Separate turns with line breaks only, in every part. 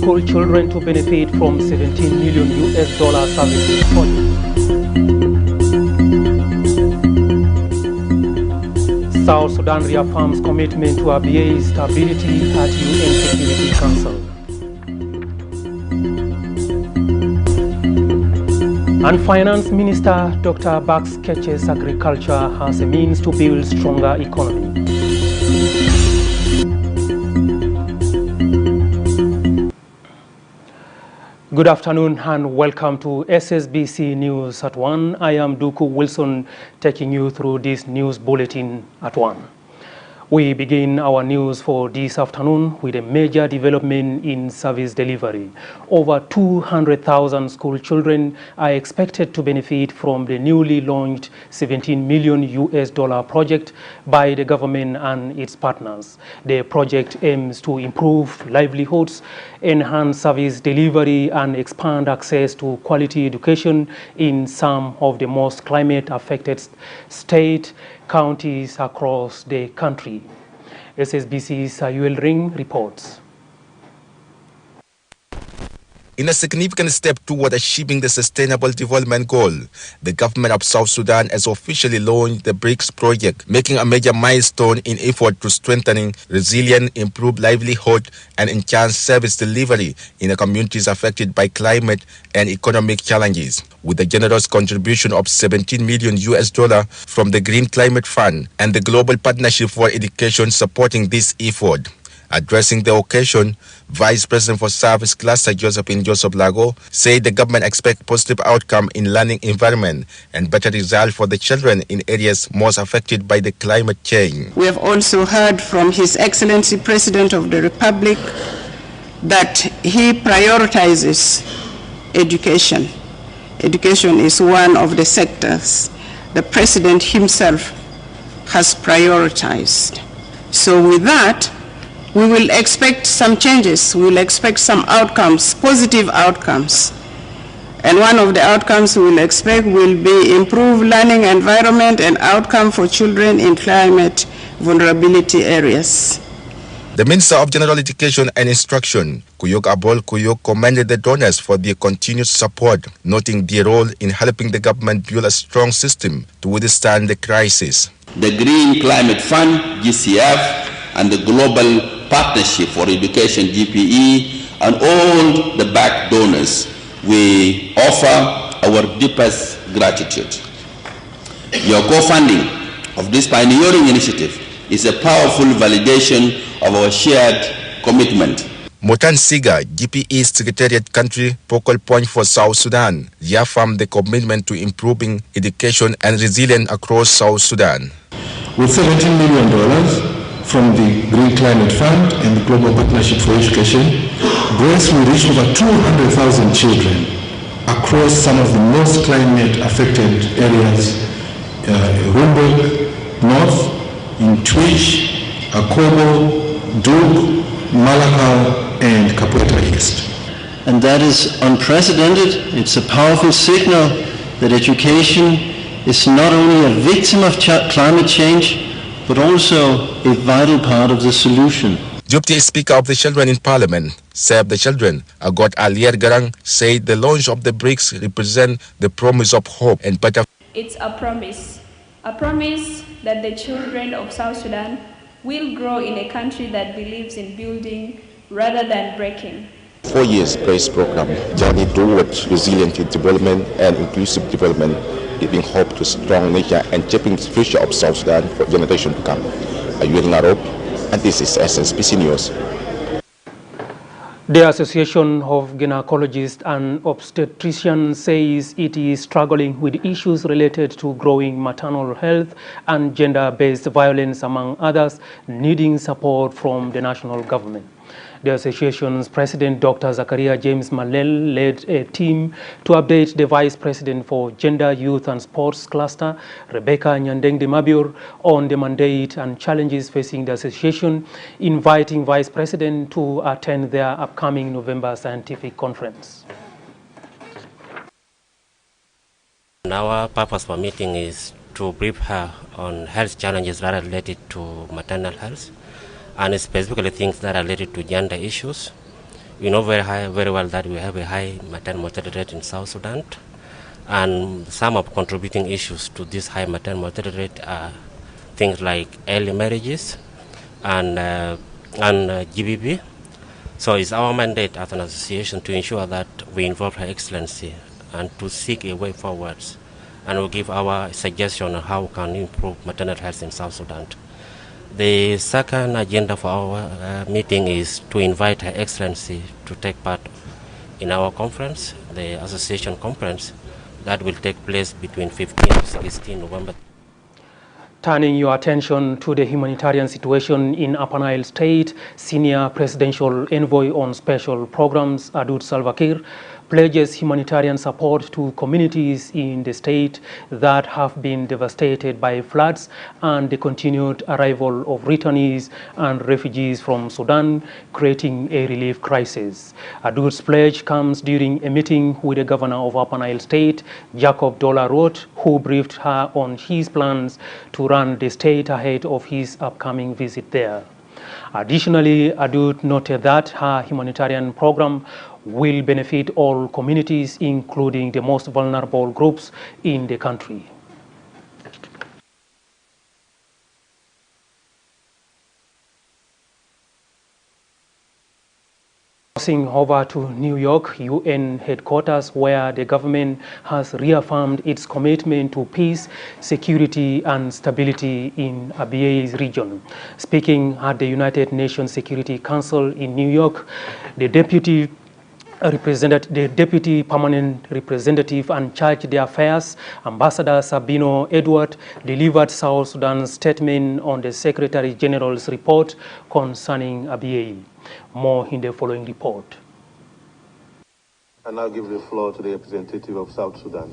school children to benefit from $17 million services project. South Sudan reaffirms commitment to Abyei stability at UN Security Council. And Finance Minister Dr. Bax sketches agriculture as a means to build stronger economy. Good afternoon and welcome to SSBC News at 1. I am Duku Wilson taking you through this news bulletin at 1. We begin our news for this afternoon with a major development in service delivery. Over 200,000 school children are expected to benefit from the newly launched $17 million project by the government and its partners. The project aims to improve livelihoods, enhance service delivery, and expand access to quality education in some of the most climate-affected states, counties across the country. SSBC's Sayuel Ring reports.
In a significant step toward achieving the Sustainable Development Goal, the government of South Sudan has officially launched the BRICS project, making a major milestone in effort to strengthening resilient, improve livelihood, and enhance service delivery in the communities affected by climate and economic challenges. With a generous contribution of $17 million from the Green Climate Fund and the Global Partnership for Education supporting this effort. Addressing the occasion, Vice President for Service Cluster Josephine Joseph Lago said the government expects positive outcome in learning environment and better result for the children in areas most affected by the climate change.
We have also heard from His Excellency President of the Republic that he prioritizes education. Education is one of the sectors the President himself has prioritized. So with that, we will expect some changes, we will expect some outcomes, positive outcomes. And one of the outcomes we will expect will be improved learning environment and outcome for children in climate vulnerability areas.
The Minister of General Education and Instruction, Kuyuk Abol Kuyuk, commended the donors for their continued support, noting their role in helping the government build a strong system to withstand the crisis.
The Green Climate Fund, GCF, and the Global Partnership for Education, GPE, and all the back donors, we offer our deepest gratitude. Your co-funding of this pioneering initiative is a powerful validation of our shared commitment.
Motan Siga, GPE's Secretariat Country Focal Point for South Sudan, reaffirmed the commitment to improving education and resilience across South Sudan.
With $17 million from the Green Climate Fund and the Global Partnership for Education, GRACE will reach over 200,000 children across some of the most climate-affected areas, Rumbek, North, in Twitch, Akobo, Dug, Malakal, and Kapweta East.
And that is unprecedented. It's a powerful signal that education is not only a victim of climate change, but also a vital part of the solution.
Deputy Speaker of the Children in Parliament, Save the Children, Agot Alier Garang, said the launch of the BRICS represents the promise of hope and better.
It's a promise that the children of South Sudan will grow in a country that believes in building rather than breaking.
4 years BRICS program, journey towards resilient development and inclusive development, giving hope to strong nature and shaping the future of South Sudan for generations to come. Ayuel Narop, and this is SSBC News.
The Association of Gynecologists and Obstetricians says it is struggling with issues related to growing maternal health and gender-based violence, among others, needing support from the national government. The association's president, Dr. Zakaria James Malel, led a team to update the Vice President for Gender, Youth and Sports Cluster, Rebecca Nyandeng de Mabior, on the mandate and challenges facing the association, inviting Vice President to attend their upcoming November scientific conference.
Our purpose for meeting is to brief her on health challenges that are related to maternal health, and specifically things that are related to gender issues, We know very well that we have a high maternal mortality rate in South Sudan, and some of contributing issues to this high maternal mortality rate are things like early marriages and GBV. So it's our mandate as an association to ensure that we involve Her Excellency and to seek a way forwards, and we'll give our suggestion on how we can improve maternal health in South Sudan. The second agenda for our meeting is to invite Her Excellency to take part in our conference, the association conference, that will take place between 15 and 16 November.
Turning your attention to the humanitarian situation in Upper Nile State, Senior Presidential Envoy on Special Programs, Adud Salva Kiir, pledges humanitarian support to communities in the state that have been devastated by floods and the continued arrival of returnees and refugees from Sudan, creating a relief crisis. Adud's pledge comes during a meeting with the governor of Upper Nile State, Jacob Dola-Roth, who briefed her on his plans to run the state ahead of his upcoming visit there. Additionally, Adud noted that her humanitarian program will benefit all communities, including the most vulnerable groups in the country. Crossing over to New York, UN headquarters, where the government has reaffirmed its commitment to peace, security, and stability in Abyei's region. Speaking at the United Nations Security Council in New York, the Deputy Permanent Representative and Charge the Affairs, Ambassador Sabino Edward, delivered South Sudan's statement on the Secretary General's report concerning Abyei. More in the following report.
I now give the floor to the representative of South Sudan.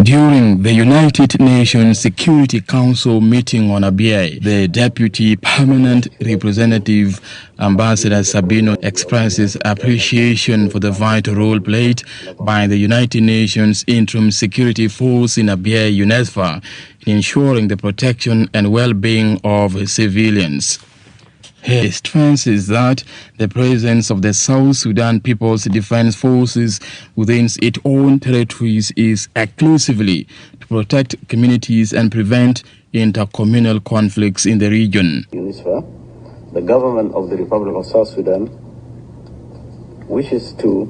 During the United Nations Security Council meeting on Abyei, the Deputy Permanent Representative, Ambassador Sabino, expresses appreciation for the vital role played by the United Nations Interim Security Force in Abyei, UNESFA, in ensuring the protection and well-being of civilians. He stresses that the presence of the South Sudan People's Defense Forces within its own territories is exclusively to protect communities and prevent intercommunal conflicts in the region.
UNISFA, the government of the Republic of South Sudan, wishes to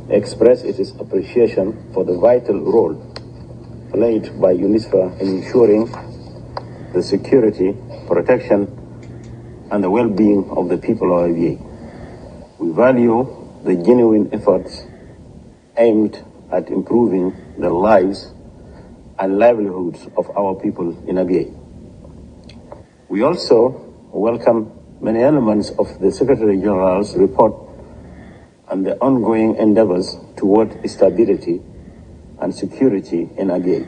express its appreciation for the vital role played by UNISFA in ensuring the security, protection, and the well-being of the people of Abyei. We value the genuine efforts aimed at improving the lives and livelihoods of our people in Abyei. We also welcome many elements of the Secretary General's report and the ongoing endeavors toward stability and security in Abyei.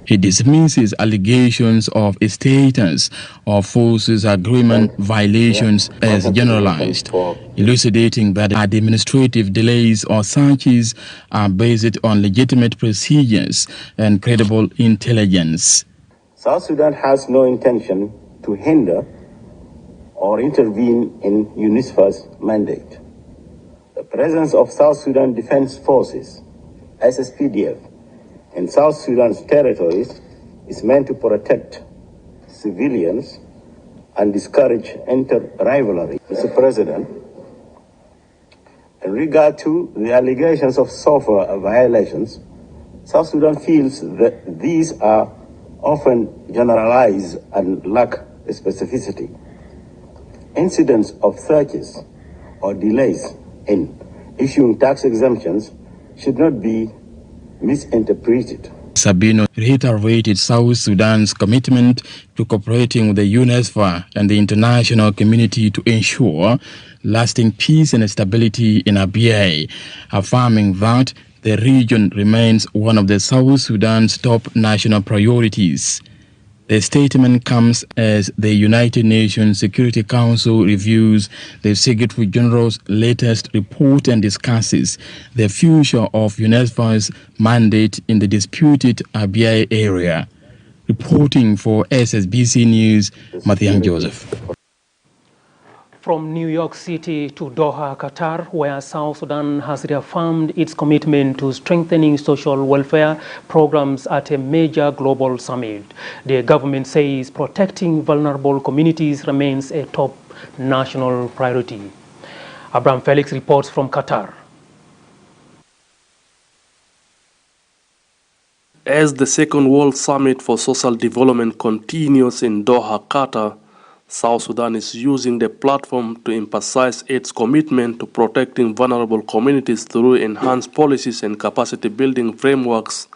He dismisses allegations of status of forces agreement violations as generalized, elucidating that administrative delays or searches are based on legitimate procedures and credible intelligence.
South Sudan has no intention to hinder or intervene in UNISFA's mandate. The presence of South Sudan Defense Forces, SSPDF, in South Sudan's territories is meant to protect civilians and discourage inter-rivalry. Mr. President, in regard to the allegations of SOFA violations, South Sudan feels that these are often generalized and lack specificity. Incidents of searches or delays in issuing tax exemptions should not be misinterpreted.
Sabino reiterated South Sudan's commitment to cooperating with the UNESFA and the international community to ensure lasting peace and stability in Abyei, affirming that the region remains one of the South Sudan's top national priorities. The statement comes as the United Nations Security Council reviews the Secretary General's latest report and discusses the future of UNESFA's mandate in the disputed Abyei area. Reporting for SSBC News, Mathiang Joseph.
From New York City to Doha, Qatar, where South Sudan has reaffirmed its commitment to strengthening social welfare programs at a major global summit. The government says protecting vulnerable communities remains a top national priority. Abraham Felix reports from Qatar.
As the Second World Summit for Social Development continues in Doha, Qatar, South Sudan is using the platform to emphasize its commitment to protecting vulnerable communities through enhanced policies and capacity-building frameworks.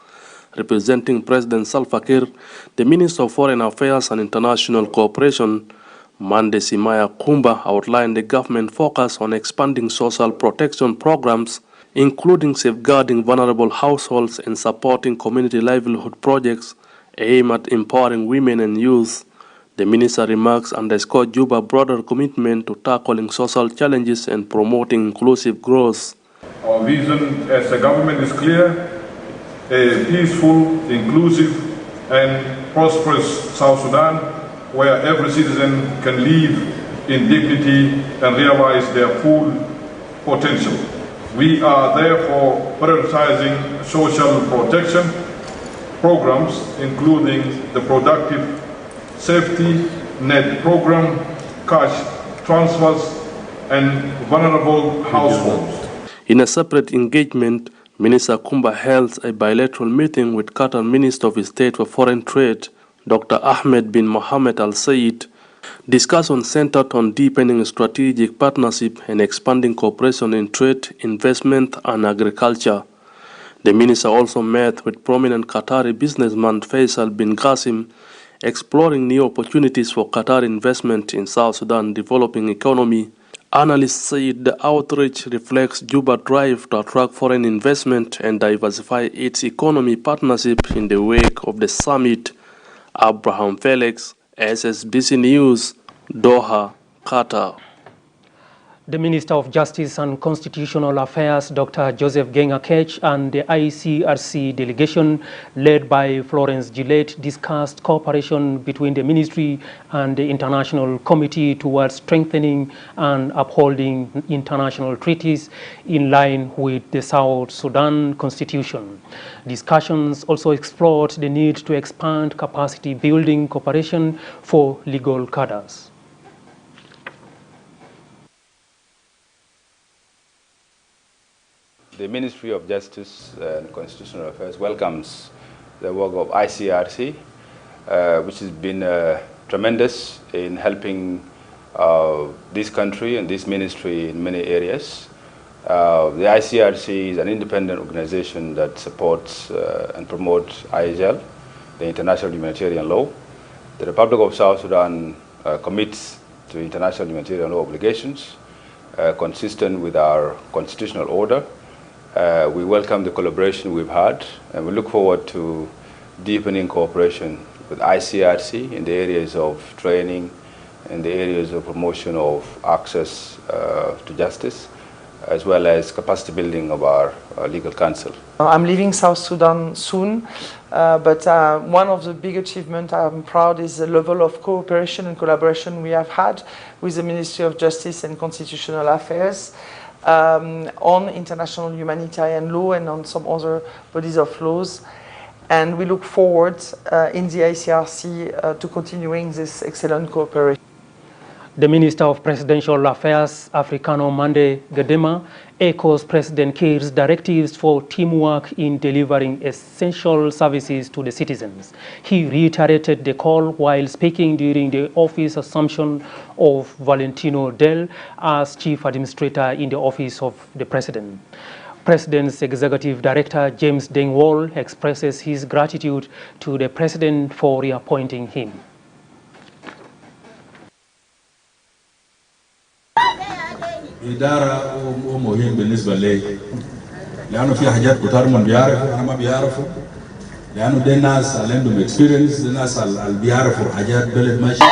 Representing President Salva Kiir, the Minister of Foreign Affairs and International Cooperation, Mande Simaya Kumba, outlined the government focus on expanding social protection programs, including safeguarding vulnerable households and supporting community livelihood projects aimed at empowering women and youth. The minister remarks underscore Juba's broader commitment to tackling social challenges and promoting inclusive growth.
Our vision as a government is clear: a peaceful, inclusive, and prosperous South Sudan, where every citizen can live in dignity and realize their full potential. We are therefore prioritizing social protection programs, including the productive safety net program, cash transfers, and vulnerable households.
In a separate engagement, Minister Kumba held a bilateral meeting with Qatar Minister of State for Foreign Trade, Dr. Ahmed bin Mohammed Al Sayed. Discussions centered on deepening strategic partnership and expanding cooperation in trade, investment, and agriculture. The minister also met with prominent Qatari businessman Faisal bin Qasim, exploring new opportunities for Qatar investment in South Sudan developing economy. Analysts said the outreach reflects Juba's drive to attract foreign investment and diversify its economy partnership in the wake of the summit. Abraham Felix, SSBC News, Doha, Qatar.
The Minister of Justice and Constitutional Affairs, Dr. Joseph Genga-Kech, and the ICRC delegation led by Florence Gillette discussed cooperation between the ministry and the International Committee towards strengthening and upholding international treaties in line with the South Sudan Constitution. Discussions also explored the need to expand capacity-building cooperation for legal cadres.
The Ministry of Justice and Constitutional Affairs welcomes the work of ICRC, which has been tremendous in helping this country and this ministry in many areas. The ICRC is an independent organization that supports and promotes IHL, the International Humanitarian Law. The Republic of South Sudan commits to international humanitarian law obligations consistent with our constitutional order. We welcome the collaboration we've had, and we look forward to deepening cooperation with ICRC in the areas of training, in the areas of promotion of access to justice, as well as capacity building of our legal counsel.
I'm leaving South Sudan soon, but one of the big achievements I'm proud is the level of cooperation and collaboration we have had with the Ministry of Justice and Constitutional Affairs on international humanitarian law and on some other bodies of laws. And we look forward in the ICRC to continuing this excellent cooperation.
The Minister of Presidential Affairs, Africano Mande Gedema, echoes President Kiir's directives for teamwork in delivering essential services to the citizens. He reiterated the call while speaking during the office assumption of Valentino Del as Chief Administrator in the Office of the President. President's Executive Director, James Dengwall, expresses his gratitude to the President for reappointing him.
إدارة مهم بالنسبة لي لأنه في حاجات كتار من بيعرفوا أنا ما بيعرفوا لأنه دي الناس اللي عندهم experience دي الناس اللي بيعرفوا حاجات بلد ماشي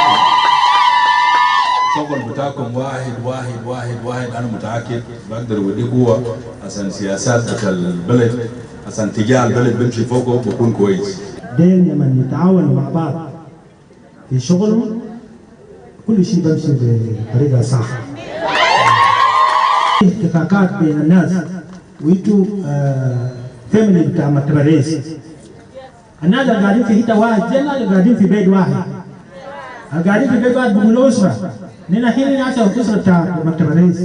شغل بتاعكم واحد أنا متأكد بقدر ودي قوة عشان سياسات البلد عشان تجاه البلد بمشي فوقه بكون كويس.
دين لما نتعاون مع بعض في شغلهم كل شيء بمشي بطريقة صح. اتفاقات بين الناس ويجوا فاميلي بتاع مكتب الرئيس. الناس اللي قاعدين في حتة واحد زي اللي قاعدين في بيت واحد. قاعدين في بيت واحد بيقولوا أسرة. لأن الحين ناس الأسرة بتاع مكتب الرئيس.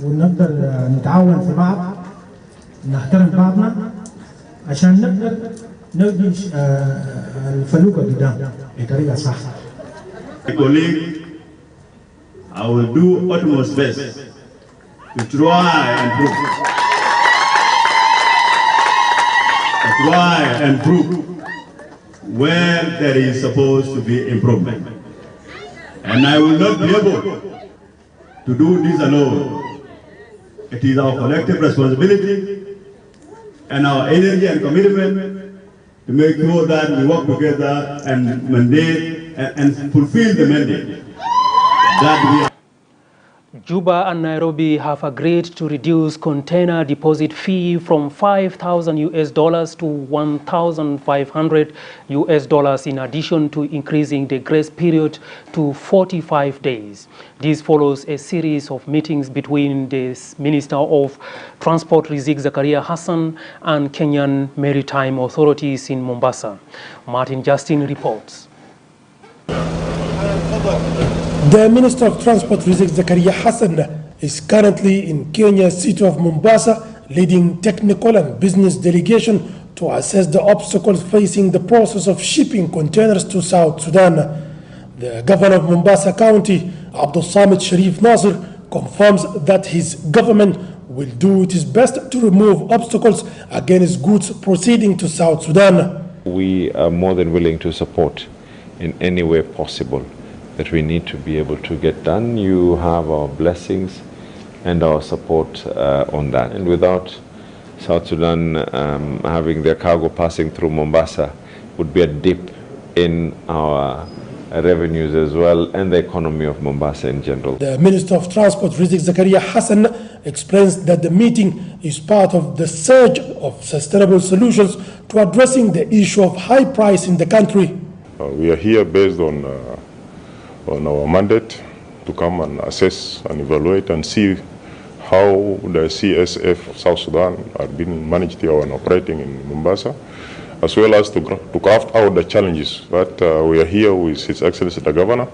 ونقدر نتعاون في بعض، نحترم بعضنا عشان نقدر نبني الفلوكة قدام بطريقة صح.
Colleague, I will do utmost best to try and prove where there is supposed to be improvement. And I will not be able to do this alone. It is our collective responsibility and our energy and commitment to make sure that we work together and mandate and fulfill the mandate that we are.
Juba and Nairobi have agreed to reduce container deposit fee from $5,000 to $1,500 in addition to increasing the grace period to 45 days. This follows a series of meetings between the Minister of Transport Rizik Zakaria Hassan and Kenyan Maritime Authorities in Mombasa. Martin Justin reports.
The Minister of Transport Rizik Zakaria Hassan is currently in Kenya's city of Mombasa, leading technical and business delegation to assess the obstacles facing the process of shipping containers to South Sudan. The Governor of Mombasa County, Abdul Samit Sharif Nasir, confirms that his government will do its best to remove obstacles against goods proceeding to South Sudan.
We are more than willing to support in any way possible that we need to be able to get done. You have our blessings and our support on that. And without South Sudan having their cargo passing through Mombasa would be a dip in our revenues as well and the economy of Mombasa in general.
The Minister of Transport Rizik Zakaria Hassan explains that the meeting is part of the surge of sustainable solutions to addressing the issue of high price in the country.
We are here based on our mandate to come and assess and evaluate and see how the CSF South Sudan are being managed here and operating in Mombasa, as well as to craft out the challenges that we are here with His Excellency the Governor.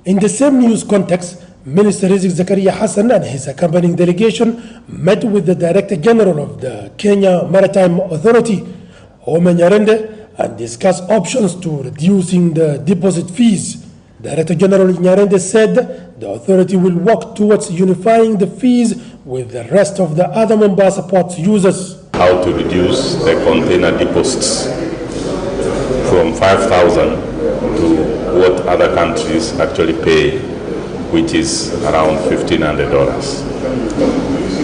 In the same news context, Minister Rizik Zakaria Hassan and his accompanying delegation met with the Director General of the Kenya Maritime Authority, Ome Nyarende, and discussed options to reducing the deposit fees. Director General Nyarende said the authority will work towards unifying the fees with the rest of the other Mombasa ports users.
How to reduce the container deposits from 5,000 to what other countries actually pay, which is around $1,500.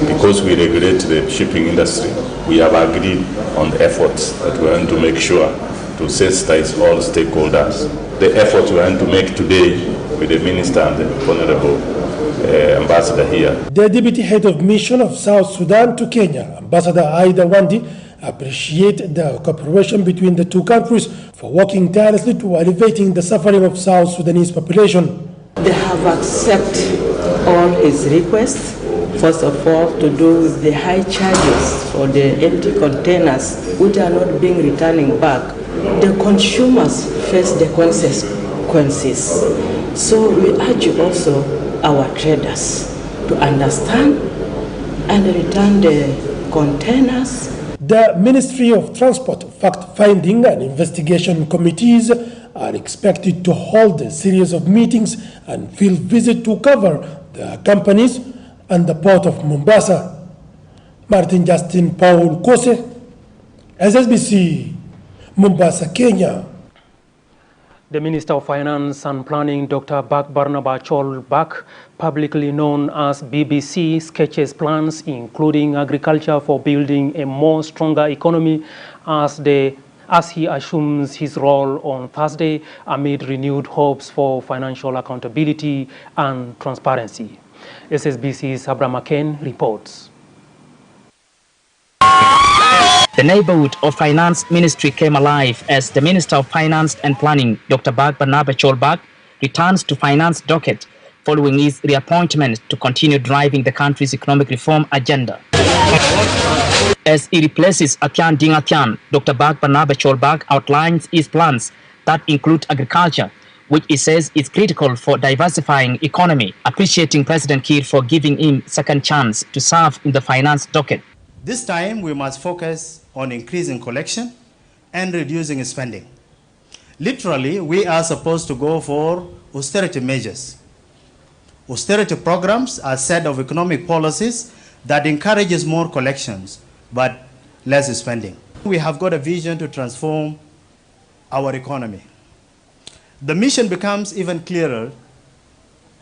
Because we regulate the shipping industry, we have agreed on the efforts that we want to make sure to sensitize all stakeholders. The effort we want to make today with the Minister and the Honorable Ambassador here.
The Deputy Head of Mission of South Sudan to Kenya, Ambassador Aida Wandi, appreciated the cooperation between the two countries for working tirelessly to alleviating the suffering of South Sudanese population.
They have accepted all his requests, first of all to do with the high charges for the empty containers which are not being returning back. The consumers face the consequences. So we urge also our traders to understand and return the containers.
The Ministry of Transport fact-finding and investigation committees are expected to hold a series of meetings and field visits to cover the companies and the port of Mombasa. Martin Justin Paul Kose, SSBC, Mombasa, Kenya.
The Minister of Finance and Planning, Dr. Bak Barnaba Chol Bak, publicly known as BBC, sketches plans including agriculture for building a more stronger economy as he assumes his role on Thursday amid renewed hopes for financial accountability and transparency. SSBC's Sabra Maken reports.
The neighborhood of Finance Ministry came alive as the Minister of Finance and Planning, Dr. Bag Barnaba Cholbag, returns to finance docket following his reappointment to continue driving the country's economic reform agenda. As he replaces Atyan Ding Atyan, Dr. Bag Barnaba Cholbag outlines his plans that include agriculture, which he says is critical for diversifying economy, appreciating President Kiir for giving him second chance to serve in the finance docket.
This time we must focus on increasing collection and reducing spending. Literally, we are supposed to go for austerity measures. Austerity programs are a set of economic policies that encourages more collections but less spending. We have got a vision to transform our economy. The mission becomes even clearer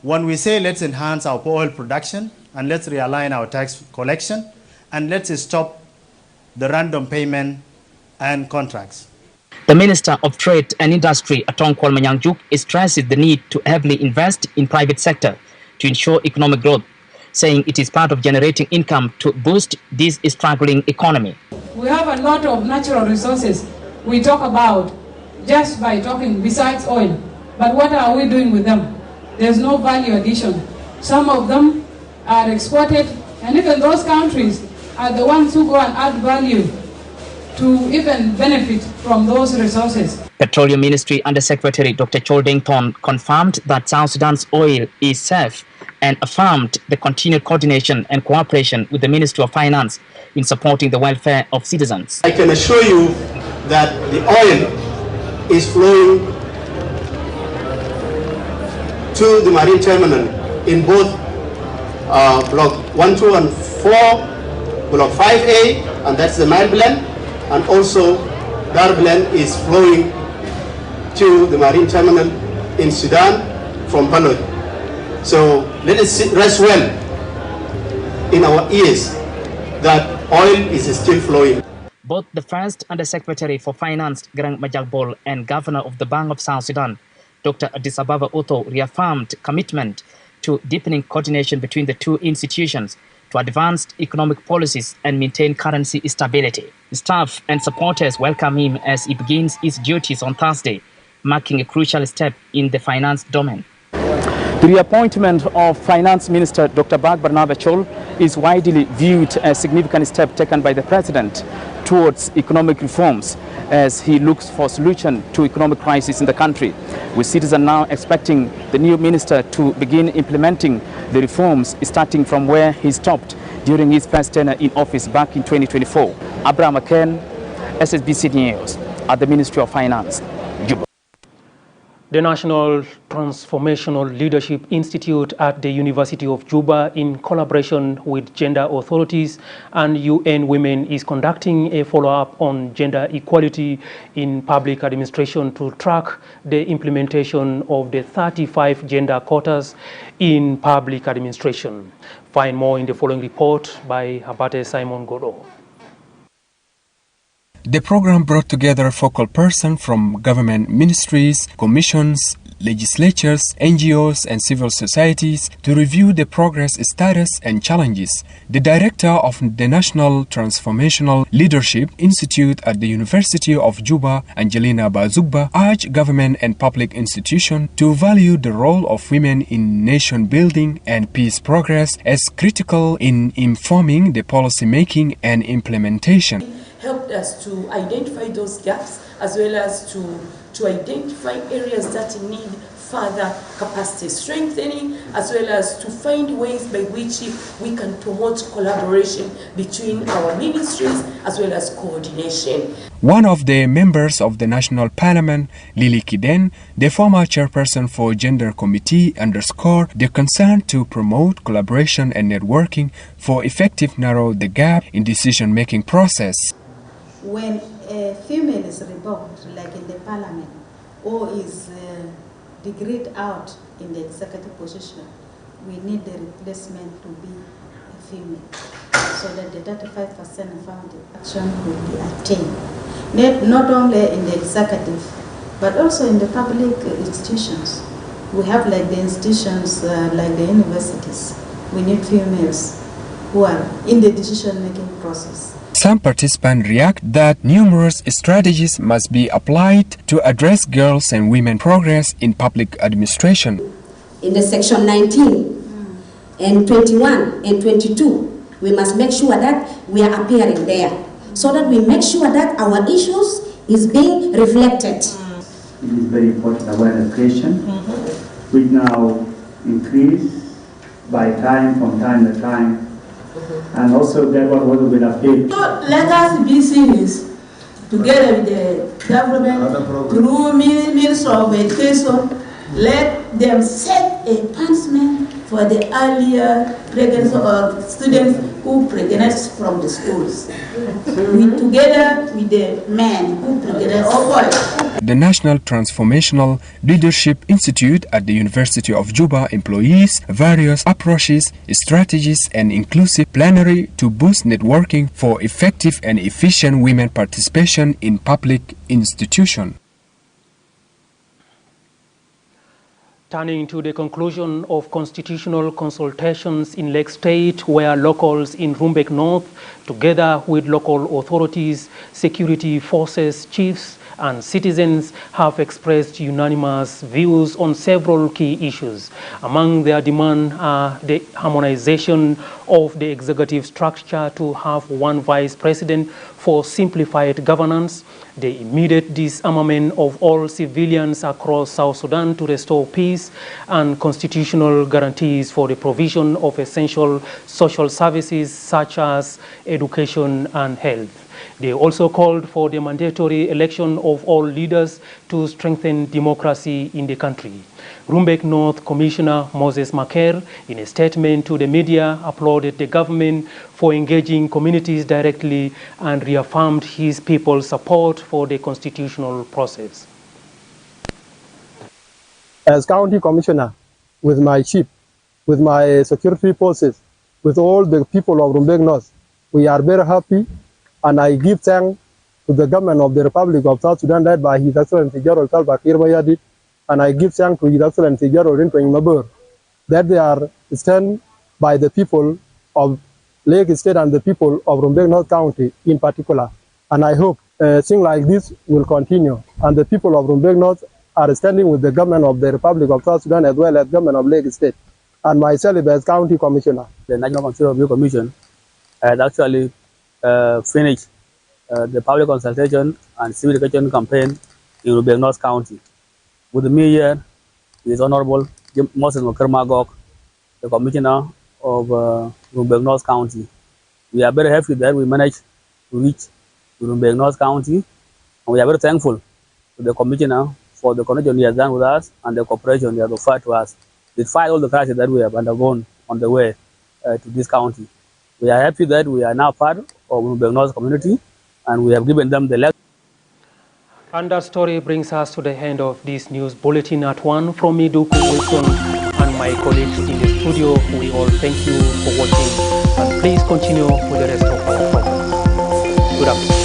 when we say let's enhance our oil production and let's realign our tax collection and let's stop the random payment and contracts.
The Minister of Trade and Industry, Atong Kwal Manyangjuk, stresses the need to heavily invest in private sector to ensure economic growth, saying it is part of generating income to boost this struggling economy.
We have a lot of natural resources we talk about just by talking besides oil. But what are we doing with them? There's no value addition. Some of them are exported, and even those countries are the ones who go and add value to even benefit from those resources.
Petroleum Ministry Under Secretary Dr. Chol Deng Thon confirmed that South Sudan's oil is safe and affirmed the continued coordination and cooperation with the Ministry of Finance in supporting the welfare of citizens.
I can assure you that the oil is flowing to the marine terminal in both Block 1, 2, and 4, Block 5A, and that's the Nile blend, and also Dar blend is flowing to the marine terminal in Sudan from Palod. So let us rest well in our ears that oil is still flowing.
Both the first Under Secretary for Finance, Garang Majalbol, and Governor of the Bank of South Sudan, Dr. Adisababa Otto, reaffirmed commitment to deepening coordination between the two institutions to advance economic policies and maintain currency stability. Staff and supporters welcome him as he begins his duties on Thursday, marking a crucial step in the finance domain. The reappointment of Finance Minister Dr. Bag Barnaba Chol is widely viewed as a significant step taken by the President towards economic reforms as he looks for a solution to economic crisis in the country, with citizens now expecting the new minister to begin implementing the reforms starting from where he stopped during his first tenure in office back in 2024. Abraham Aken, SSBC News at the Ministry of Finance, Juba.
The National Transformational Leadership Institute at the University of Juba, in collaboration with gender authorities and UN Women, is conducting a follow-up on gender equality in public administration to track the implementation of the 35 gender quotas in public administration. Find more in the following report by Habate Simon Godo.
The program brought together focal persons from government ministries, commissions, legislatures, NGOs, and civil societies to review the progress, status, and challenges. The director of the National Transformational Leadership Institute at the University of Juba, Angelina Bazugba, urged government and public institutions to value the role of women in nation building and peace progress as critical in informing the policy making and implementation.
Helped us to identify those gaps as well as to identify areas that need further capacity strengthening, as well as to find ways by which we can promote collaboration between our ministries as well as coordination.
One of the members of the National Parliament, Lily Kiden, the former chairperson for Gender Committee, underscored the concern to promote collaboration and networking for effective narrow the gap in decision-making process.
When a female is revoked, like in the parliament, or is degraded out in the executive position, we need the replacement to be a female, so that the 35% affirmative action will be attained. Not only in the executive, but also in the public institutions. We have like the institutions, like the universities. We need females who are in the decision-making process.
Some participants react that numerous strategies must be applied to address girls' and women progress in public administration.
In the section 19 and 21 and 22, we must make sure that we are appearing there, so that we make sure that our issues is being reflected.
It is very important awareness creation, which now increase by time from time to time, and also get what would have been appealed.
So let us be serious together with the government through Minister of Education. Let them set a punishment for the earlier pregnancy or students who pregnant from the schools. We together with the men who pregnant or boys.
The National Transformational Leadership Institute at the University of Juba employs various approaches, strategies, and inclusive plenary to boost networking for effective and efficient women participation in public institutions.
Turning to the conclusion of constitutional consultations in Lake State, where locals in Rumbek North, together with local authorities, security forces, chiefs, and citizens, have expressed unanimous views on several key issues. Among their demands are the harmonization of the executive structure to have one vice president for simplified governance, the immediate disarmament of all civilians across South Sudan to restore peace, and constitutional guarantees for the provision of essential social services such as education and health. They also called for the mandatory election of all leaders to strengthen democracy in the country. Rumbek North Commissioner Moses Maker, in a statement to the media, applauded the government for engaging communities directly and reaffirmed his people's support for the constitutional process.
As County Commissioner, with my chief, with my security forces, with all the people of Rumbek North, we are very happy, and I give thanks to the government of the Republic of South Sudan led by His Excellency General Salva Kiir Mayardit, and I give thanks to His Excellency General Rintoin Mabur that they are stand by the people of Lake State and the people of Rumbek North County in particular. And I hope things like this will continue, and the people of Rumbek North are standing with the government of the Republic of South Sudan as well as government of Lake State, and myself as County Commissioner.
The National Constitutional Review Commission has actually finished the public consultation and civil education campaign in Rumbek North County. With me here is Honorable Moses Maker, the Commissioner of Rumbek North County. We are very happy that we managed to reach Rumbek North County, and we are very thankful to the Commissioner for the connection he has done with us and the cooperation he has offered to us, despite all the crises that we have undergone on the way to this county. We are happy that we are now part of Rumbek North community, and we have given them the letter.
And that story brings us to the end of this news bulletin at 1. From me, Duku Wilson, and my colleagues in the studio, we all thank you for watching, and please continue with the rest of our program. Good afternoon.